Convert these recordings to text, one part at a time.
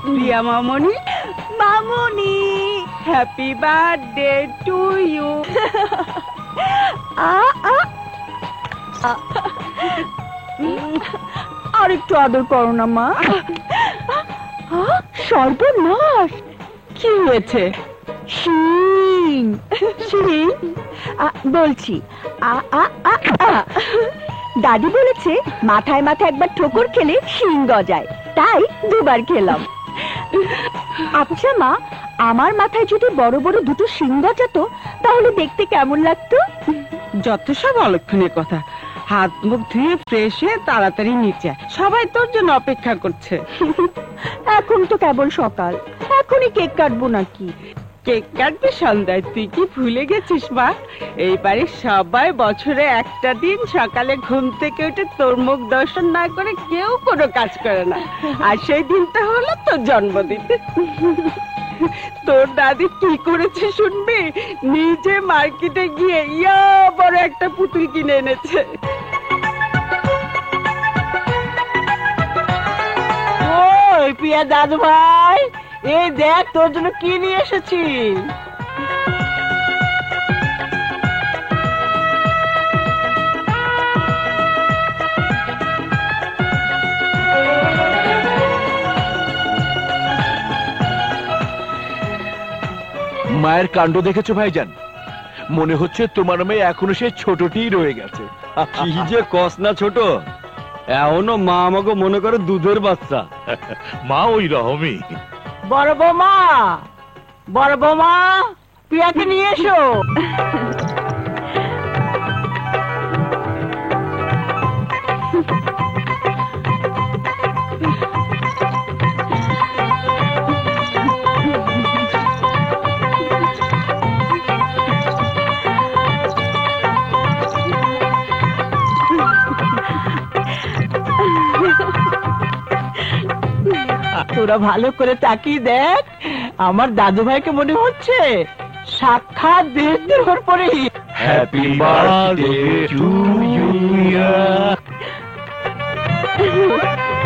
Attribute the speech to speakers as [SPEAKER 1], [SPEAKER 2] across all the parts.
[SPEAKER 1] প্রিয়া মামনি, মামনি, happy birthday to you. আর একটু আদর করো না মা। সর্বনাশ, কি হয়েছে? শিং শিং বলছি, দাদি বলেছে মাথায় মাথায় একবার ঠোকর খেলে শিং গজায়, তাই দুবার খেলাম। আচ্ছা মা, আমার মাথায় যদি বড় বড় দুটো শিং গজাতো তাহলে দেখতে কেমন লাগতো? যত সব অলক্ষণের কথা। হাত মুখ ধুয়ে ফ্রেশ হয়ে তাড়াতাড়ি নিচে, সবাই তোর জন্য অপেক্ষা করছে। এখন তো কেবল সকাল, এখনই কেক কাটবো নাকি? কেক কাটবে সন্ধ্যায়, তুই কি ভুলে গেছিস মা? এইবারে সবাই বছরে একটা দিন সকালে ঘুম থেকে উঠে তোর মুখ দর্শন না করে কেউ কোনো কাজ করে না, আর সেই দিনটা হলো তোর জন্মদিন। তোর দাদি কি করেছে শুনবি? নিজে মার্কেটে গিয়ে ইয়া বড় একটা পুতুল কিনে এনেছে। ওই প্রিয়া দাদু ভাই, এই দেখ তোর জন্য কি নিয়ে এসেছি।
[SPEAKER 2] মায়ের কাণ্ড দেখেছো ভাইজান? মনে হচ্ছে তোমার মেয়ে এখনো সেই ছোটটিই রয়ে গেছে।
[SPEAKER 3] কি যে কস না ছোট, এখনো মা আমাকে মনে করে দুধের বাচ্চা।
[SPEAKER 2] মা ওই রকমই।
[SPEAKER 1] বড় বৌমা, বড় বৌমা, প্রিয়াকে নিয়ে এসো। তোরা ভালো করে তাকিয়ে দেখ, আমার দাদু ভাইকে মনে হচ্ছে সাক্ষাৎ দেহের ওর পরে।
[SPEAKER 2] Happy birthday to you.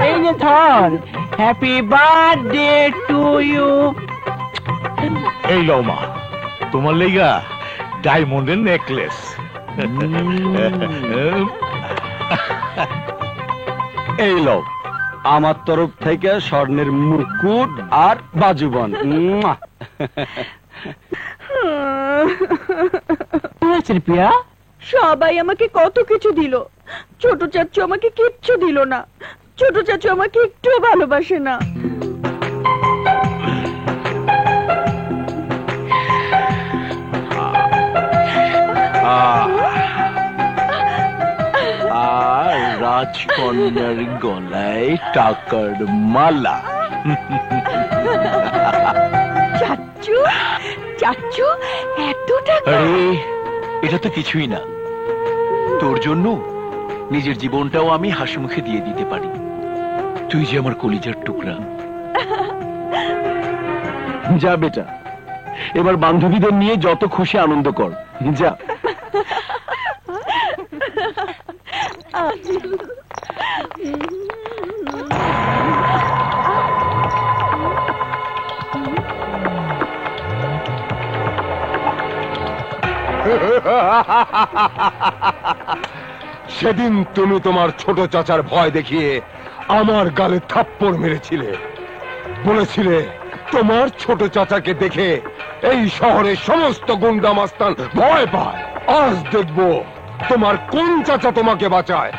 [SPEAKER 1] এই যে ধর, হ্যাপি বার্থডে টু ইউ।
[SPEAKER 2] এই লও মা, তোমার লেগা ডায়মন্ডের নেকলেস।
[SPEAKER 3] এই লও আমার তরফ থেকে স্বর্ণের মুকুট আর বাজুবন।
[SPEAKER 1] প্রিয়া, সবাই আমাকে কত কিছু দিল, ছোট চাচু আমাকে কিচ্ছু দিল না। ছোট চাচু আমাকে একটুও ভালোবাসে না।
[SPEAKER 2] আর রাজকন্যার গলায় টাকার মালা।
[SPEAKER 1] চাচু, চাচু, এত টাকা?
[SPEAKER 2] আরে এটা তো কিছুই না, তোর জন্য নিজের জীবনটাও আমি হাসি মুখে দিয়ে দিতে পারি। তুই যে আমার কলিজার টুকরা।
[SPEAKER 3] যা বেটা, এবার বান্ধবীদের নিয়ে যত খুশি আনন্দ কর, যা।
[SPEAKER 4] সেদিন তুমি তোমার ছোট চাচার ভয় দেখিয়ে আমার গালে থাপ্পড় মেরেছিলে, বলেছিলে তোমার ছোট চাচাকে দেখে এই শহরের সমস্ত গুন্ডা মাস্তান ভয় পায়। আজ দেখবো তোমার কোন চাচা তোমাকে বাঁচায়।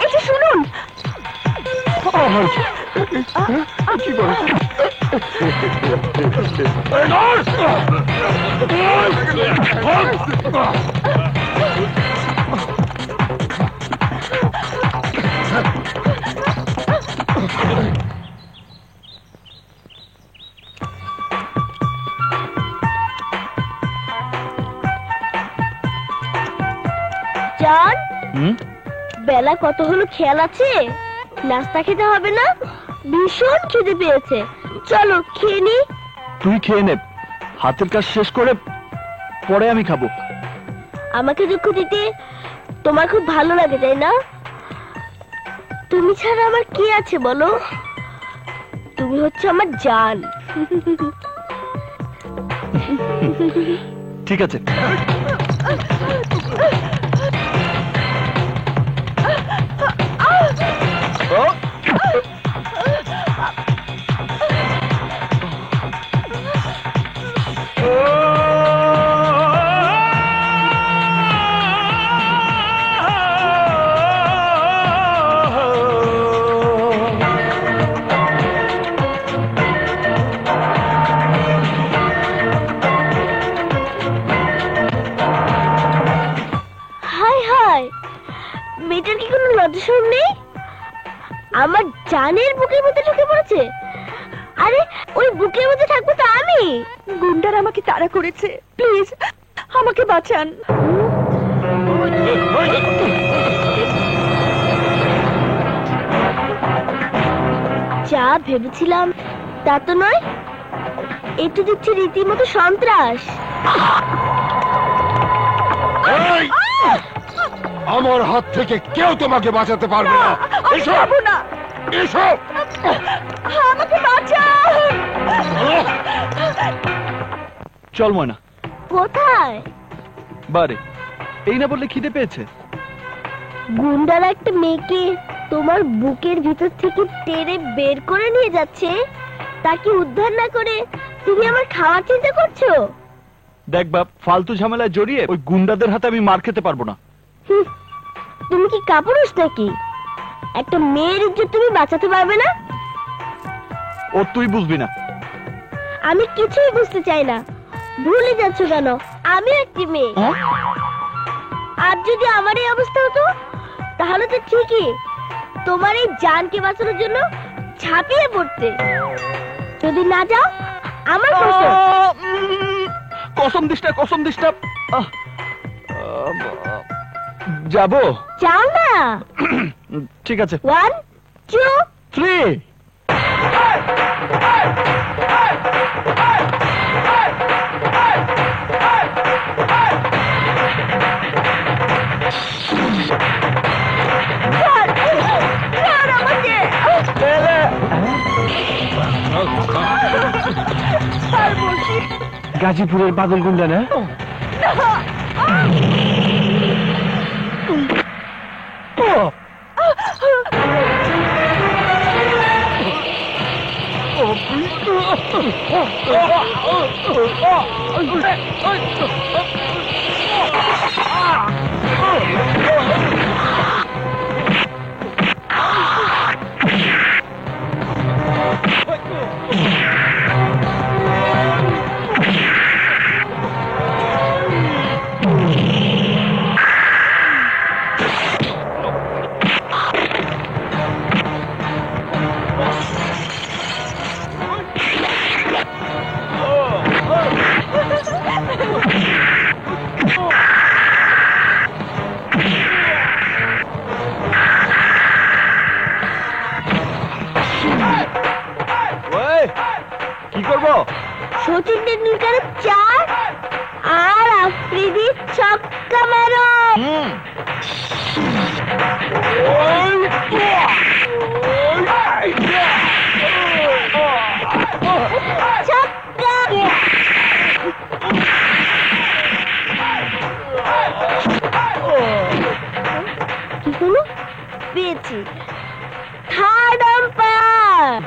[SPEAKER 1] এটা শুনুন।
[SPEAKER 4] কি বলছো?
[SPEAKER 5] জান,
[SPEAKER 3] হুম?
[SPEAKER 5] বেলা কত হলো খেয়াল আছে? নাস্তা খেতে হবে না? ভীষণ খিদে পেয়েছে, চলো খেয়ে নি।
[SPEAKER 3] তুই খেয়ে নে, হাতের কাজ শেষ করে পরে আমি খাবো।
[SPEAKER 5] আমাকে দুঃখ দিতে তোমার খুব ভালো লাগে, তাই না? তুমি ছাড়া আমার কি আছে বলো? তুমি হচ্ছে আমার জান।
[SPEAKER 3] ঠিক আছে।
[SPEAKER 5] হাই হাই, মেয়েটার কি কোনো লজ্জাশরম নেই? আমার জানের বুকের মধ্যে ঢুকে পড়েছে। আরে ওই বুকের মধ্যে থাকবো তো আমি।
[SPEAKER 1] গুন্ডার আমাকে তাড়া করেছে, প্লিজ আমাকে বাঁচান।
[SPEAKER 5] যা ভেবেছিলাম তা তো নয়, একটু দেখছি রীতিমতো সন্ত্রাস।
[SPEAKER 4] এই! আমার হাত থেকে কেউ তোমাকে বাঁচাতে পারবে না।
[SPEAKER 1] আমি
[SPEAKER 4] এসো,
[SPEAKER 1] যাবো না,
[SPEAKER 4] এসো।
[SPEAKER 1] আমাকে বাঁচান।
[SPEAKER 3] চল ময়না।
[SPEAKER 5] কোথায়?
[SPEAKER 3] বারে, এই না বললে খিদে পেয়েছে।
[SPEAKER 5] গুন্ডারা একটা মেয়েকে তোমার বুকের ভিতর থেকে টেনে বের করে নিয়ে যাচ্ছে, তাকে উদ্ধার না করে তুমি আমার খাওয়ার চিন্তা করছো?
[SPEAKER 3] দেখ বাপ, ফালতু ঝামেলায় জড়িয়ে ওই গুন্ডাদের হাতে আমি মার খেতে পারবো না।
[SPEAKER 5] হুঁ, তুমি কি কাপুরুষ নাকি? একটা মেয়ের ইজ্জত তুমি বাঁচাতে পারবে না?
[SPEAKER 3] ও তুই বুঝবি না।
[SPEAKER 5] আমি কিছুই বুঝতে চাই না। ভুলে যাচ্ছ কেন? আমি একটি মেয়ে। আর যদি আমার এই অবস্থা হতো, তাহলে তো ঠিকই তোমার এই জানকে বাঁচানোর জন্য ঝাঁপিয়ে পড়তে। যদি না যাও, আমার কসম।
[SPEAKER 3] কসম দিস না, কসম দিস না। যাবো।
[SPEAKER 5] যাও না।
[SPEAKER 3] ঠিক আছে।
[SPEAKER 5] 1 2
[SPEAKER 3] 3
[SPEAKER 1] ছাড় আমাকে। আর বলছি
[SPEAKER 3] গাজীপুরের বাদল গুন্ডা না? কি করবো?
[SPEAKER 5] সচিন টেন্ডুলকারের 4 আর আফ্রিদির ছক্কা মারো। ছক্কা। কি হলো? পেয়েছি। Third umpire.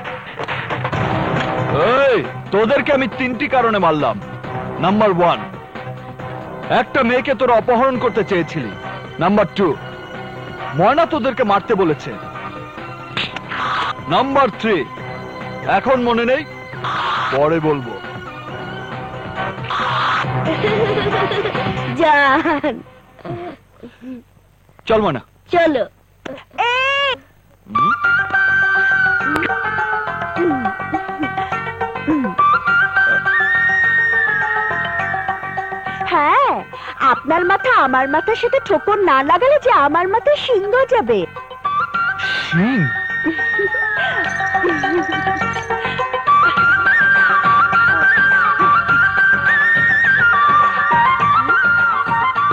[SPEAKER 3] এই, তোদেরকে আমি 3টি কারণে মারলাম। নাম্বার 1, একটা মেয়েকে তোরা অপহরণ করতে চেয়েছিলি। নাম্বার 2, ময়না তোদেরকে মারতে বলেছে। নাম্বার 3, এখন মনে নেই, পরে বলবো।
[SPEAKER 5] জান,
[SPEAKER 3] চল ময়না।
[SPEAKER 5] চলো।
[SPEAKER 1] হ্যাঁ, আপনার মাথা আমার মাথার সাথে ঠোকর না লাগালে যে আমার মাথায় শিং গজাবে।
[SPEAKER 3] শিং?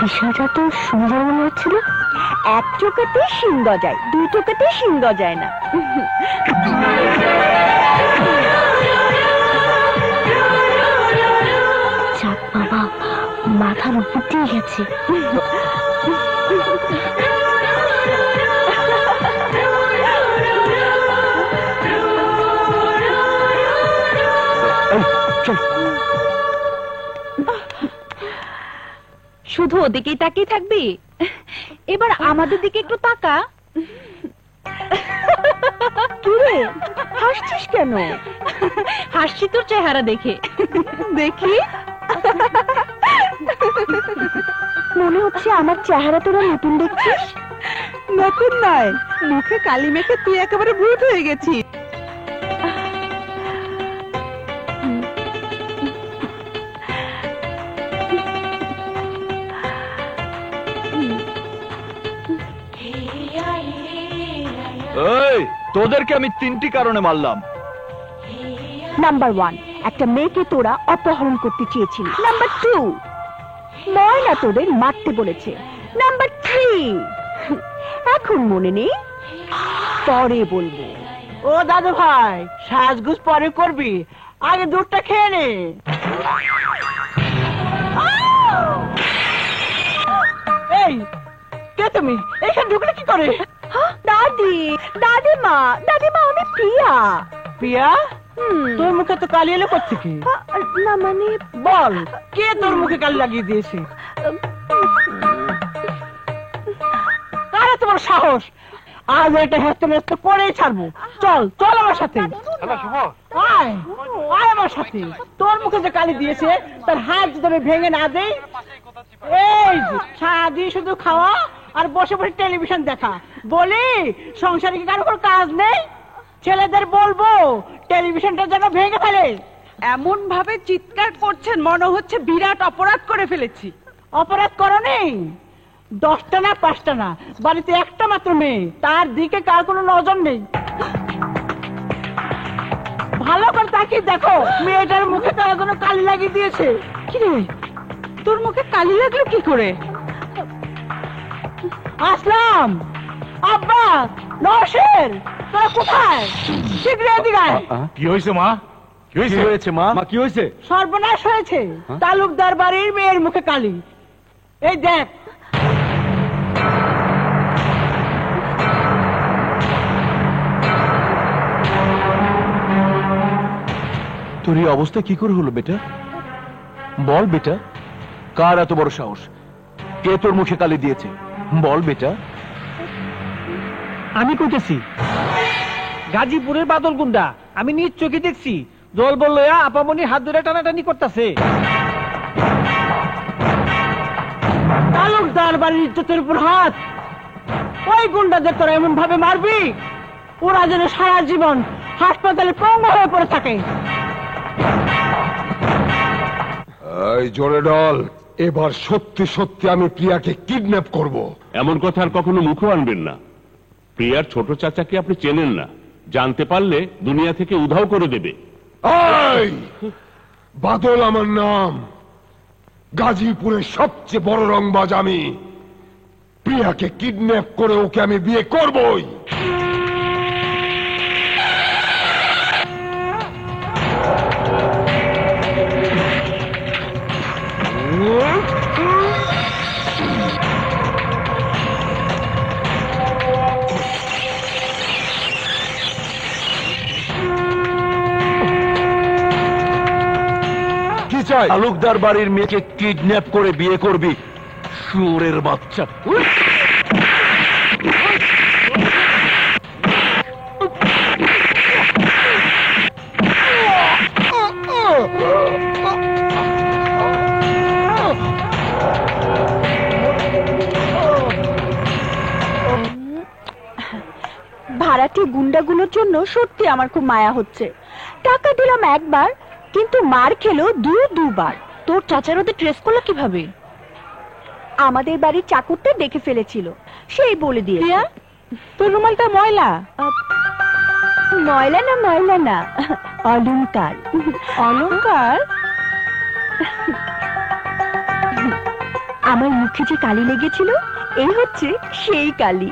[SPEAKER 5] বিষয়টা তো সুন্দর মনে হচ্ছিল।
[SPEAKER 1] এক টোকাতে শিং গজায়, দুই টোকাতে শিং গজায় না।
[SPEAKER 5] চাপ বাবা, মাথার উপর দিয়ে গেছে।
[SPEAKER 1] শুধু ওদিকেই তাকিয়ে থাকবি? এবার আমাদের দিকে একটু তাকা। কিরে হাসছিস কেন? হাসছি তোর চেহারা দেখে। দেখি মনে হচ্ছে আমার চেহারা তোরা নতুন দেখছিস। নতুন নয়, মুখে কালি মেখে তুই একেবারে ভূত হয়ে গেছিস।
[SPEAKER 3] এই, তোদেরকে আমি 3টি কারণে মারলাম।
[SPEAKER 1] নাম্বার 1, একটা মেয়েকে তোরা অপহরণ করতে চেয়েছিলি। নাম্বার 2, ময়না তোদের মারতে বলেছে। নাম্বার 3, এখন মনে নেই, পরে বলবো।
[SPEAKER 6] ও দাদু ভাই, সাজগুজ পরে করবি, আগে দুধটা খেয়ে নে। এই কে তুমি? এখানে ঢুকলে কি করে?
[SPEAKER 1] দাদি, দাদিমা, দাদিমা আমি প্রিয়া।
[SPEAKER 6] প্রিয়া, তোর মুখে তো কালি এলো কোত্থেকে?
[SPEAKER 1] না মানে
[SPEAKER 6] বল, কে তোর মুখে কালি লাগিয়ে দিয়েছে? কারে তোমার সাহস? আজ এটা হেস্ত নেস্ত করেই ছাড়বো। চল চল আমার সাথে, আয় আয় আমার সাথে। তোর মুখে যে কালি দিয়েছে তার হাত ধরে ভেঙে না দেই। এই যে সারাদিন শুধু খাওয়া আর বসে বসে টেলিভিশন দেখা, বলি সংসারে কি কারো কোনো কাজ নেই? ছেলেদের বলবো টেলিভিশনটা যেন ভেঙে ফেলে।
[SPEAKER 7] এমন ভাবে চিৎকার করছেন মনে হচ্ছে বিরাট অপরাধ করে ফেলেছি।
[SPEAKER 6] অপরাধ করো নেই, 10টা না 5টা না, বাড়িতে একটা মাত্র মেয়ে, তার দিকে কার কোনো নজর নেই। ভালো করে তাকিয়ে দেখো, মেয়েটার মুখে কার কোনো কালি লাগিয়ে দিয়েছে।
[SPEAKER 7] কি রে, তোর মুখে কালি লাগলো কি করে?
[SPEAKER 6] আসলাম, আব্বা, নওশের, তোরা কোথায়? শীঘ্র এদিকে আয়।
[SPEAKER 4] কি হয়েছে মা? কি
[SPEAKER 3] হয়েছে মা? মা কি হয়েছে?
[SPEAKER 6] সর্বনাশ হয়েছে, তালুকদার বাড়ির মেয়ের মুখে কালি। এই দেখ।
[SPEAKER 2] তোর এই অবস্থা কি করে হলো বেটা? বল বেটা, কার এত বড় সাহস? কে তোর মুখে কালি দিয়েছে? বল বেটা।
[SPEAKER 6] আমি কইতেছি, গাজীপুরের বাদল গুন্ডা, আমি নিজ চোখে দেখছি। জল বললো আপামনি হাত ধরে টানাটানি করতেছে। তালুকদার বাড়ির ইজ্জতের উপর হাত। ওই গুন্ডাদের তোরা এমন ভাবে মারবি, ওরা যেন সারা জীবন হাসপাতালে পঙ্গু হয়ে পড়ে থাকে।
[SPEAKER 4] এই জোরে ডল, এবার সত্যি সত্যি আমি প্রিয়াকে কিডন্যাপ করব।
[SPEAKER 8] এমন কথা আর কখনো মুখও আনবেন না। প্রিয়ার ছোট চাচাকে আপনি চেনেন না, জানতে পারলে দুনিয়া থেকে উধাও করে দেবে।
[SPEAKER 4] এই বাদল আমার নাম, গাজীপুরের সবচেয়ে বড় রংবাজ আমি। প্রিয়াকে কিডন্যাপ করে ওকে আমি বিয়ে করবই।
[SPEAKER 2] তালুকদার বাড়ির মেয়েকে কিডন্যাপ করে বিয়ে করবি, শুয়োরের বাচ্চা।
[SPEAKER 1] ভাড়াটি গুন্ডাগুলোর জন্য সত্যি আমার খুব মায়া হচ্ছে। টাকা দিলাম একবার, কিন্তু মার খেলো দুবার। তোর চাচার ওদের ট্রেস করলো কিভাবে? আমাদের বাড়ির চাকরটা দেখে ফেলেছিল, সেই বলে দিয়ে।
[SPEAKER 7] প্রিয়া, তোর রুমালটা ময়লা।
[SPEAKER 1] ময়লা না, অলংকার।
[SPEAKER 7] অলংকার?
[SPEAKER 1] আমার মুখে যে কালি লেগেছিল, এই হচ্ছে সেই কালি।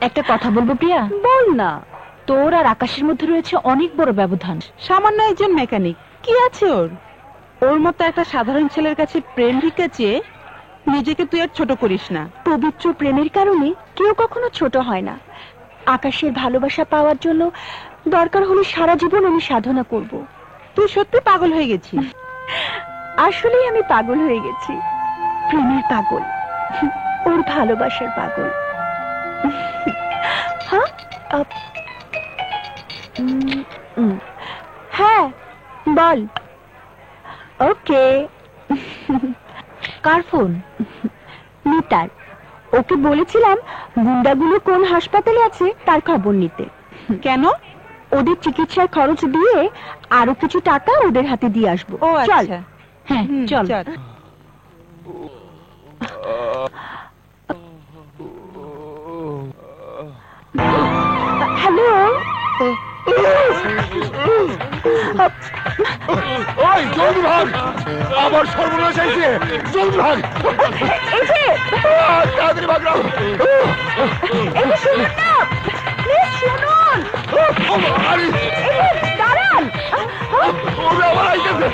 [SPEAKER 7] একটা কথা বলবো প্রিয়া?
[SPEAKER 1] বল না।
[SPEAKER 7] তোর আর আকাশের মধ্যে রয়েছে অনেক বড় ব্যবধান। সামান্য একজন মেকানিক, কি আছে ওর? ওর মতো একটা সাধারণ ছেলের কাছে প্রেম ভিক্ষা চেয়ে নিজেকে তুই আর ছোট করিস না।
[SPEAKER 1] পবিত্র প্রেমের কারণে কেউ কখনো ছোট হয় না। আকাশের ভালোবাসা পাওয়ার জন্য দরকার হলে সারা জীবন আমি সাধনা করব।
[SPEAKER 7] তুই সত্যি পাগল হয়ে গেছিস।
[SPEAKER 1] আসলেই আমি পাগল হয়ে গেছি, প্রেমের পাগল, ওর ভালোবাসার পাগল। হ্যাঁ, হ্যাঁ বল। ওকে।
[SPEAKER 7] কার ফোন?
[SPEAKER 1] মিতার। ওকে বলেছিলাম গুন্ডাগুলো কোন হাসপাতালে আছে তার খবর নিতে।
[SPEAKER 7] কেন?
[SPEAKER 1] ওদের চিকিৎসার খরচ দিয়ে আরো কিছু টাকা ওদের হাতে দিয়ে আসবো।
[SPEAKER 7] ও
[SPEAKER 1] চল।
[SPEAKER 7] আচ্ছা, হ্যাঁ চল।
[SPEAKER 1] হ্যালো।
[SPEAKER 4] ওই জলদি ভাগ, আমার সর্বনাশ হয়েছে, জলদি ভাগ।
[SPEAKER 1] এই যে,
[SPEAKER 4] তাড়াতাড়ি ভাগ না।
[SPEAKER 1] এই যে শুনুন না, প্লিজ শুনুন।
[SPEAKER 4] আরে
[SPEAKER 1] এই যে, দাঁড়ান।
[SPEAKER 4] ওরা আবার আইতেছে।